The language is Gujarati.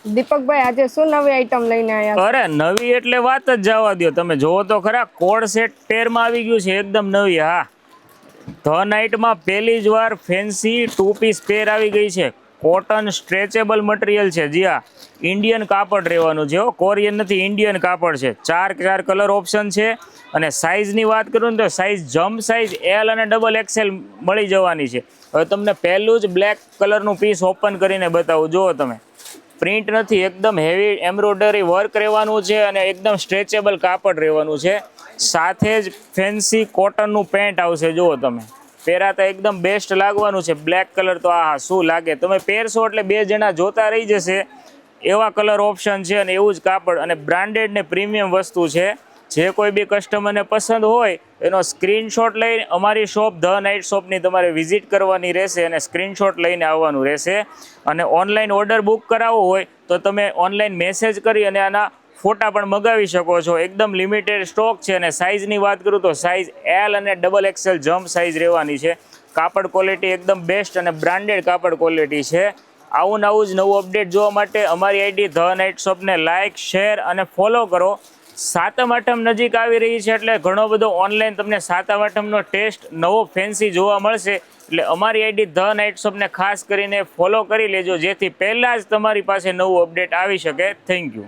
દીપકભાઈ આજે શું નવી આઈટમ લઈને આવ્યા? અરે નવી એટલે વાત જ જવા દો, તમે જોવો તો ખરા, કોડ સેટ પેરમાં આવી ગયું છે એકદમ નવી. હા, ધ નાઇટમાં પહેલી જ વાર ફેન્સી 2 પીસ પેર આવી ગઈ છે. કોટન સ્ટ્રેચેબલ મટીરિયલ છે. જી હા, ઇન્ડિયન કાપડ રહેવાનું છે, કોરિયન નથી, ઇન્ડિયન કાપડ છે. ચાર કલર ઓપ્શન છે. અને સાઇઝની વાત કરું ને તો સાઇઝ જમ્પ સાઇઝ એલ અને ડબલ એક્સેલ મળી જવાની છે. હવે તમને પહેલું જ બ્લેક કલરનું પીસ ઓપન કરીને બતાવું. જુઓ તમે, પ્રિન્ટ નથી, એકદમ હેવી એમ્બ્રોઇડરી વર્ક રહેવાનું છે અને એકદમ સ્ટ્રેચેબલ કાપડ રહેવાનું છે. સાથે જ ફેન્સી કોટનનું પેન્ટ આવશે. જુઓ તમે, પહેરાતા એકદમ બેસ્ટ લાગવાનું છે. બ્લેક કલર તો આ શું લાગે, તમે પહેરશો એટલે બે જણા જોતા રહી જશે એવા કલર ઓપ્શન છે. અને એવું જ કાપડ અને બ્રાન્ડેડ ને પ્રીમિયમ વસ્તુ છે. જે કોઈ બી કસ્ટમરને પસંદ હોય એનો સ્ક્રીનશોટ લઈને અમારી શોપ ધ નાઇટ શોપની તમારે વિઝિટ કરવાની રહેશે અને સ્ક્રીનશોટ લઈને આવવાનું રહેશે. અને ઓનલાઈન ઓર્ડર બુક કરાવવો હોય તો તમે ઓનલાઈન મેસેજ કરી અને આના ફોટા પણ મગાવી શકો છો. એકદમ લિમિટેડ સ્ટોક છે. અને સાઇઝની વાત કરું તો સાઇઝ એલ અને ડબલ એક્સેલ જમ્પ સાઇઝ રહેવાની છે. કાપડ ક્વોલિટી એકદમ બેસ્ટ અને બ્રાન્ડેડ કાપડ ક્વોલિટી છે. આવું જ નવું અપડેટ જોવા માટે અમારી આઈડી ધ નાઇટ શોપને લાઇક, શેર અને ફોલો કરો. સાતમ આઠમ નજીક આવી રહી છે એટલે ઘણો બધો ઓનલાઈન તમને સાતમ આઠમનો ટેસ્ટ નવો ફેન્સી જોવા મળશે. એટલે અમારી આઈડી ધ નાઇટ શોપને ખાસ કરીને ફોલો કરી લેજો, જેથી પહેલાં જ તમારી પાસે નવું અપડેટ આવી શકે. Thank you.